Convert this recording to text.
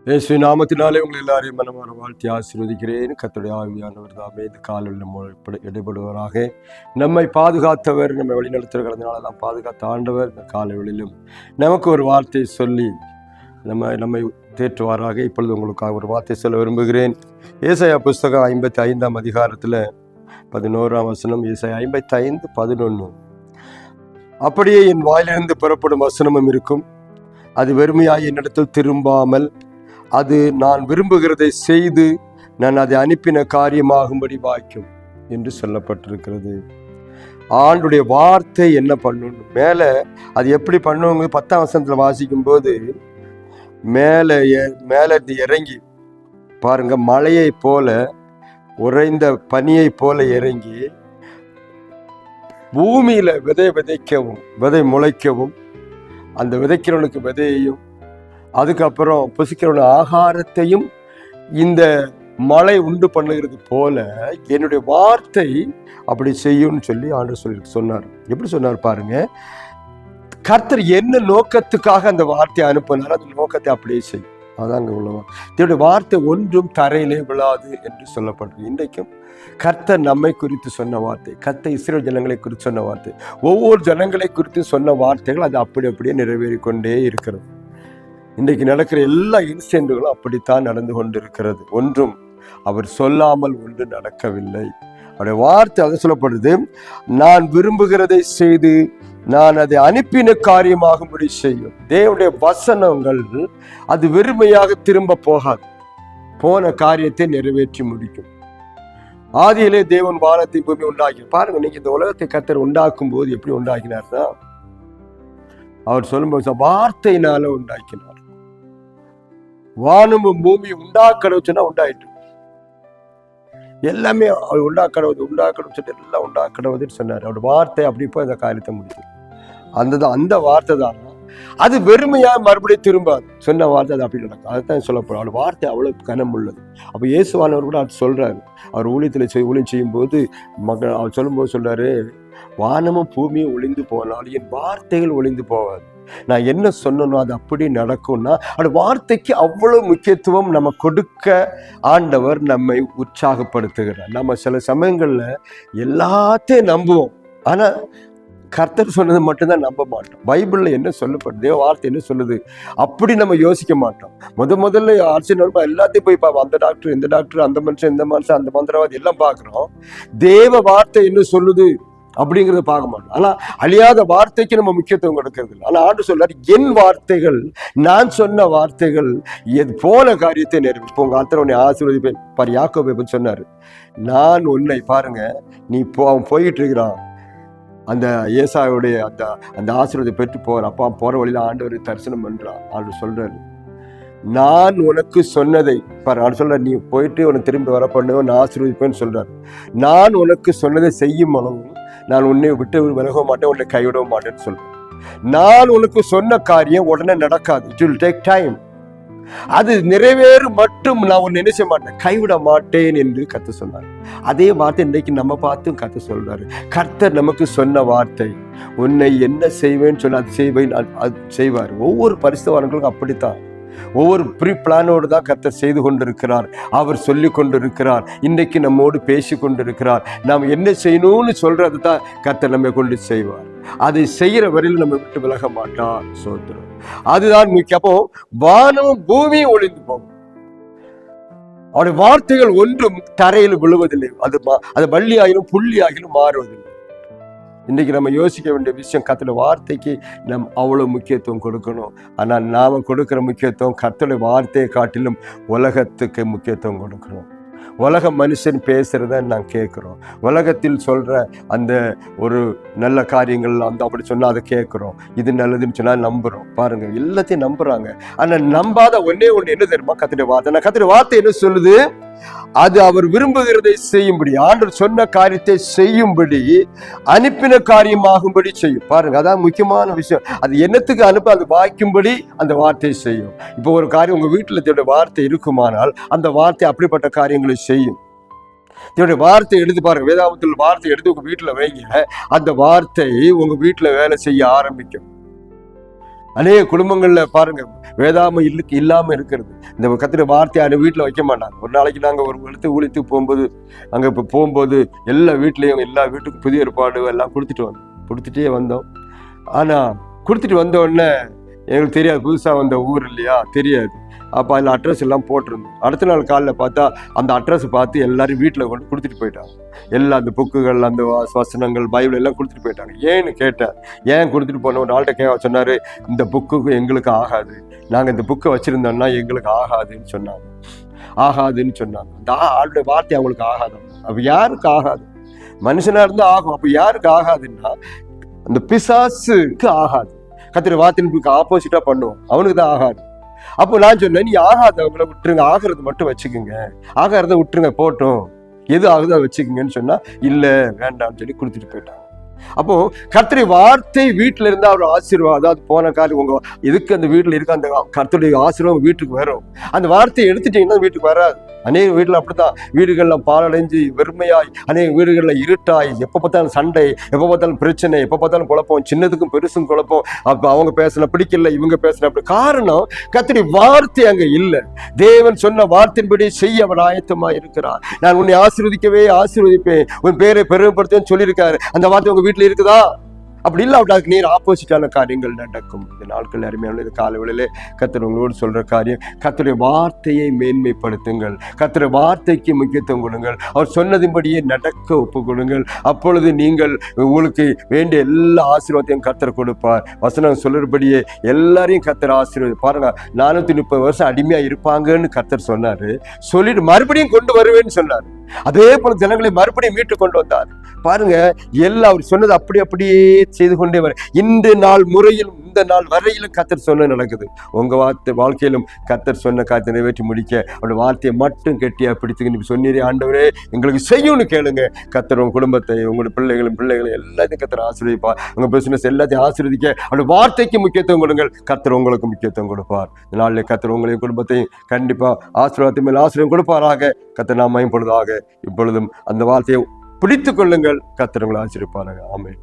இயேசு நாமத்தினாலே உங்களை எல்லாரையும் மனமார வாழ்த்தி ஆசீர்வதிக்கிறேன். கர்த்தருடைய ஆவியானவர் தாமே இந்த காலையில் நம்ம இடைபடுவராக. நம்மை பாதுகாத்தவர், நம்மை வழிநடத்துகிறதுனால நாம் பாதுகாத்த ஆண்டவர் இந்த காலைகளிலும் நமக்கு ஒரு வார்த்தை சொல்லி நம்மை தேற்றுவாராக. இப்பொழுது உங்களுக்காக ஒரு வார்த்தை சொல்ல விரும்புகிறேன். ஏசாயா புஸ்தகம் 55ஆம் அதிகாரத்தில் 11ஆம் வசனம். ஏசாயா 55:11. அப்படியே என் வாயிலிருந்து புறப்படும் வசனமும் இருக்கும், அது வெறுமையாய் என்னிடத்தில் திரும்பாமல் அது நான் விரும்புகிறதை செய்து நான் அதை அனுப்பின காரியமாகும்படி வாய்க்கும் என்று சொல்லப்பட்டிருக்கிறது. ஆண்டுடைய வார்த்தை என்ன பண்ணணும், மேலே அது எப்படி பண்ணுவாங்க 10ஆம் வசனத்தில் வாசிக்கும் போது மேலே இறங்கி பாருங்க, மழையை போல உறைந்த பனியை போல இறங்கி பூமியில விதைக்கவும் விதை முளைக்கவும், அந்த விதைக்கிறவனுக்கு விதையையும் அதுக்கப்புறம் புசிக்கிறவன ஆகாரத்தையும் இந்த மழை உண்டு பண்ணுகிறது போல என்னுடைய வார்த்தை அப்படி செய்யும்னு சொல்லி ஆண்டவர் சொன்னார். எப்படி சொன்னார் பாருங்க, கர்த்தர் என்ன நோக்கத்துக்காக அந்த வார்த்தையை அனுப்பினார், அந்த நோக்கத்தை அப்படியே செய்யும். அதாங்க உள்ளவா, இதனுடைய வார்த்தை ஒன்றும் தரையிலே விழாது என்று சொல்லப்படுது. இன்றைக்கும் கர்த்தர் நம்மை குறித்து சொன்ன வார்த்தை, கர்த்தர் இஸ்ரவேல் ஜனங்களை குறித்து சொன்ன வார்த்தை, ஒவ்வொரு ஜனங்களை குறித்து சொன்ன வார்த்தைகள் அது அப்படியே நிறைவேறிக்கொண்டே இருக்கிறது. இன்றைக்கு நடக்கிற எல்லா இன்சிடென்ட்களும் அப்படித்தான் நடந்து கொண்டிருக்கிறது. ஒன்றும் அவர் சொல்லாமல் ஒன்று நடக்கவில்லை. அவருடைய வார்த்தை அதை சொல்லப்படுது, நான் விரும்புகிறதை செய்து நான் அதை அனுப்பின காரியமாகும்படி செய்யும். தேவனுடைய வசனங்கள் அது வெறுமையாக திரும்ப போகாது, போன காரியத்தை நிறைவேற்றி முடிக்கும். ஆதியிலே தேவன் வானத்தை பூமி உண்டாக்கி பாருங்க. நீங்க இந்த உலகத்தை கர்த்தர் உண்டாக்கும் போது எப்படி உண்டாக்கினார்னா, அவர் சொல்லும்போது வார்த்தையினால உண்டாக்கினார். வானமும் பூமி உண்டாக்கணுச்சுன்னா உண்டாயிட்டு எல்லாமே அவர் உண்டாக்கணும் சொல்லிட்டு எல்லாம் உண்டாக்கணுதுன்னு சொன்னார். அவருடைய வார்த்தை அப்படி போய் அந்த காரியத்தை முடிச்சு அந்த வார்த்தை தான் அது வெறுமையா மறுபடியும் திரும்பாது. சொன்ன வார்த்தை அது அப்படி நடக்கும். அதுதான் சொல்லப்படும். அவருடைய வார்த்தை அவ்வளவு கனம் உள்ளது. அப்போ இயேசுவானவர் கூட அது சொல்றாரு. அவர் ஊழியம் செய்யும் போது அவர் சொல்லும்போது சொல்றாரு, வானமும் பூமியும் ஒளிந்து போனாலும் என் வார்த்தைகள் ஒளிந்து போகாது. நான் என்ன சொன்னனோ அது அப்படி நடக்கும்னா, அந்த வார்த்தைக்கு அவ்வளவு முக்கியத்துவம் நம்ம கொடுக்க ஆண்டவர் நம்மை உற்சாகப்படுத்துகிறார். நம்ம சில சமயங்கள்ல எல்லாத்தையும் நம்புவோம், ஆனா கர்த்தர் சொன்னது மட்டும்தான் நம்ப மாட்டோம். பைபிள்ல என்ன சொல்லப்படுது, தேவ வார்த்தை என்ன சொல்லுது, அப்படி நம்ம யோசிக்க மாட்டோம். முதல்ல ஆர்சினல் எல்லாத்தையும் போய் பார்ப்போம். அந்த டாக்டர் இந்த டாக்டர், அந்த மனுஷன் இந்த மனுஷன், அந்த மந்திரவாதி எல்லாம் பார்க்குறோம். தேவ வார்த்தை என்ன சொல்லுது அப்படிங்கிறத பார்க்க மாட்டோம். ஆனா அழியாத வார்த்தைக்கு நம்ம முக்கியத்துவம் கொடுக்கறது இல்லை. ஆனா ஆண்டு சொல்றாரு, என் வார்த்தைகள், நான் சொன்ன வார்த்தைகள் எது போல காரியத்தை நிறைவேற்றும். உங்க ஆத்தர் உன்னை ஆசீர்வதிப்பேன் பாரு. யாக்கோபை சொன்னாரு, நான் உன்னை பாருங்க, நீ அவன் போயிட்டு இருக்கிறான், அந்த ஏசாவுடைய அந்த ஆசீர்வாதத்தை பெற்று போற அப்பா போற வழியில ஆண்டவர் தரிசனம் பண்றான். ஆண்டு சொல்றாரு, நான் உனக்கு சொன்னதை பாரு. ஆண்டு சொல்றாரு, நீ போயிட்டு உனக்கு திரும்பி வர பண்ணுவேன், நான் ஆசீர்வதிப்பேன்னு சொல்றாரு. நான் உனக்கு சொன்னதை செய்யும் அளவும் நான் உன்னை விட்டு விலக மாட்டேன், உன்னை கைவிட மாட்டேன்னு சொல்றேன். நான் உனக்கு சொன்ன காரியம் உடனே நடக்காது. It will take time. அது நிறைவேறும் மட்டும் நான் உன்னை நினைச்ச மாட்டேன், கைவிட மாட்டேன் என்று கர்த்தர் சொன்னார். அதே வார்த்தை இன்றைக்கு நம்ம பார்த்தும் கர்த்தர் சொல்றாரு. கர்த்தர் நமக்கு சொன்ன வார்த்தை, உன்னை என்ன செய்வேன்னு சொன்ன அது செய்வேன், அது செய்வார். ஒவ்வொரு பரிசுத்தவான்களுக்கும் அப்படித்தான். ஒவ்வொரு ப்ரீ பிளானோடு தான் கர்த்தர் செய்து கொண்டிருக்கிறார். அவர் சொல்லி கொண்டிருக்கிறார். இன்றைக்கு நம்மோடு பேசி கொண்டிருக்கிறார். நாம் என்ன செய்யணும்னு சொல்றது தான் கர்த்தர் நம்மை கொண்டு செய்வார். அதை செய்கிற வரையில் நம்ம விட்டு விலக மாட்டார். சோத்திரம், அதுதான் முக்கியம். அப்போ வானமும் பூமியும் ஒளிந்து போகும், அவருடைய வார்த்தைகள் ஒன்றும் தரையில் விழுவதில்லை. அது வள்ளி ஆகிலும் புள்ளி ஆகிலும் மாறுவதில்லை. இன்றைக்கு நம்ம யோசிக்க வேண்டிய விஷயம், கர்த்தருடைய வார்த்தைக்கு நம்ம அவ்வளோ முக்கியத்துவம் கொடுக்கணும். ஆனால் நாம் கொடுக்குற முக்கியத்துவம் கர்த்தருடைய வார்த்தையை காட்டிலும் உலகத்துக்கு முக்கியத்துவம் கொடுக்கணும். உலக மனுஷன் பேசுகிறத நான் கேட்குறோம். உலகத்தில் சொல்கிற அந்த ஒரு நல்ல காரியங்கள் அப்படி சொன்னால் அதை கேட்குறோம். இது நல்லதுன்னு சொன்னால் நம்புகிறோம். பாருங்கள், எல்லாத்தையும் நம்புகிறாங்க. ஆனால் நம்பாத ஒன்னே ஒன்று என்ன தெரியுமா, கர்த்தருடைய வார்த்தை. நான் கர்த்தருடைய வார்த்தை என்ன சொல்லுது, அது அவர் விரும்புகிறதை செய்யும்படி, ஆண்டவர் சொன்ன காரியத்தை செய்யும்படி, அனுப்பின காரியமாகும்படி செய்யும். பாருங்க, அதான் முக்கியமான விஷயம். அது என்னத்துக்கு அனுப்ப, அது வாய்க்கும்படி அந்த வார்த்தை செய்யும். இப்போ ஒரு காரியம் உங்க வீட்டில் தேவனுடைய வார்த்தை இருக்குமானால் அந்த வார்த்தை அப்படிப்பட்ட காரியங்களை செய்யும். தேவனுடைய வார்த்தை எடுத்து பாருங்க, வேதாகமத்தில் வார்த்தை எடுத்து உங்க வீட்டில் வைங்க, அந்த வார்த்தை உங்க வீட்டில் வேலை செய்ய ஆரம்பிக்கும். அநேக குடும்பங்கள்ல பாருங்க வேதாம இல்லாம இருக்கிறது. இந்த கர்த்தருடைய வார்த்தையை வீட்டுல வைக்க மாட்டாங்க. ஒரு நாளைக்கு நாங்க ஒரு இடத்து ஊழியத்துக்கு போகும்போது அங்க இப்ப போகும்போது எல்லா வீட்டுக்கும் புதிய ஏற்பாடு எல்லாம் கொடுத்துட்டே வந்தோம். ஆனா கொடுத்துட்டு வந்த உடனே எங்களுக்கு தெரியாது, புதுசா வந்த ஊர் இல்லையா, தெரியாது. அப்போ அதில் அட்ரஸ் எல்லாம் போட்டிருந்தோம். அடுத்த நாள் காலையில் பார்த்தா அந்த அட்ரஸ் பார்த்து எல்லாரும் வீட்டில் கொண்டு கொடுத்துட்டு போயிட்டாங்க. எல்லா அந்த புக்குகள், அந்த வசனங்கள், பைபிள் எல்லாம் கொடுத்துட்டு போயிட்டாங்க. ஏன்னு கேட்டேன். ஏன் கொடுத்துட்டு போன ஒரு ஆள்கிட்ட சொன்னார், இந்த புக்கு எங்களுக்கு ஆகாது, நாங்கள் இந்த புக்கை வச்சுருந்தோம்னா எங்களுக்கு ஆகாதுன்னு சொன்னாங்க. அந்த ஆளுடைய வார்த்தை அவங்களுக்கு ஆகாது. அப்போ யாருக்கு ஆகாது? மனுஷனாக இருந்தால் ஆகும். அப்போ யாருக்கு ஆகாதுன்னா அந்த பிசாசுக்கு ஆகாது. கர்த்தருடைய வார்த்தைக்கு ஆப்போசிட்டாக பண்ணுவோம், அவனுக்கு தான் ஆகாது. அப்போ நான் சொன்னேன், நீ ஆகாதவங்களை விட்டுருங்க, ஆகிறது மட்டும் வச்சுக்கோங்க, ஆகாரத்தை விட்டுருங்க, போட்டோம், எது ஆகுதோ வச்சுக்கோங்கன்னு சொன்னா இல்ல வேண்டாம்னு சொல்லி கொடுத்துட்டு போயிட்டாங்க. அப்போ கர்த்தருடைய வார்த்தை வீட்டுல இருந்தா ஒரு ஆசீர்வாதம். அது போன காலம் உங்க எதுக்கு அந்த வீட்டுல இருக்க அந்த கர்த்தருடைய ஆசீர்வாதம் வீட்டுக்கு வரும். அந்த வார்த்தையை எடுத்துட்டீங்கன்னா வீட்டுக்கு வராது. அநேக வீடுகள் அப்படித்தான், வீடுகள்ல பாலடைஞ்சு வெறுமையாய், அநேக வீடுகள்ல இருட்டாய், எப்ப பார்த்தாலும் சண்டை, எப்ப பார்த்தாலும் பிரச்சனை, எப்ப பார்த்தாலும் குழப்பம், சின்னதுக்கும் பெருசும் குழப்பம். அப்ப அவங்க பேசல பிடிக்கல, இவங்க பேசல, அப்படி காரணம் கர்த்தருடைய வார்த்தை அங்க இல்லை. தேவன் சொன்ன வார்த்தையின்படி செய்ய அவர் ஆயத்தமா இருக்கிறார். நான் உன்னை ஆசீர்வதிப்பேன், உன் பேரை பெருமைப்படுத்துவேன்னு சொல்லியிருக்காரு. அந்த வார்த்தை உங்க வீட்டுல இருக்குதா? அப்படி இல்லை, அப்படி அதுக்கு நேர் ஆப்போசிட்டான காரியங்கள் நடக்கும். இந்த நாட்கள் அருமையான இந்த காலவெளியிலே கர்த்தர் உங்களோடு சொல்ற காரியம், கர்த்தருடைய வார்த்தையை மேன்மைப்படுத்துங்கள், கர்த்தருடைய வார்த்தைக்கு முக்கியத்துவம் கொடுங்கள், அவர் சொன்னதின்படியே நடக்க ஒப்பு கொடுங்கள். அப்பொழுது நீங்கள் உங்களுக்கு வேண்டிய எல்லா ஆசீர்வாதத்தையும் கர்த்தர் கொடுப்பார். வசனம் சொல்றபடியே எல்லாரையும் கர்த்தர் ஆசீர்வாதம். பாருங்க, 430 வருஷம் அடிமையா இருப்பாங்கன்னு கர்த்தர் சொன்னாரு, சொல்லிட்டு மறுபடியும் கொண்டு வருவேன்னு சொன்னார். அதே போல ஜனங்களை மறுபடியும் மீட்டு கொண்டு வந்தார். பாருங்க, எல்லாம் அவர் சொன்னது அப்படியே செய்து கொண்டே வர. இந்த நாள் முறையிலும் இந்த நாள் வரையிலும் கர்த்தர் சொன்ன நடக்குது. உங்க வாழ்க்கையிலும் கர்த்தர் சொன்ன காரியத்தை நிறைவேற்றி முடிக்க அவருடைய வார்த்தையை மட்டும் கெட்டியா பிடித்துக்கிட்டு சொன்னீரே ஆண்டவரே எங்களுக்கு செய்யும்னு கேளுங்க. கர்த்தர் உங்க குடும்பத்தை, உங்களுடைய பிள்ளைகளும் எல்லாத்தையும் கர்த்தர் ஆசீர்வதிப்பார். உங்க பிசினஸ் எல்லாத்தையும் ஆசீர்வதிக்க அவருடைய வார்த்தைக்கு முக்கியத்துவம் கொடுங்கள். கர்த்தர் உங்களுக்கு முக்கியத்துவம் கொடுப்பார். இந்த நாளில் கர்த்தர் உங்களையும் குடும்பத்தையும் கண்டிப்பா ஆசீர்வாதத்தின் மேல் ஆசீர்வாதம் கொடுப்பாராக. கர்த்தர் நாம் மகிமைப்படுவதாக. இப்பொழுதும் அந்த வார்த்தையை பிடித்துக் கொள்ளுங்கள். கர்த்தர் உங்களை ஆசீர்வதிப்பாராக. ஆமென்.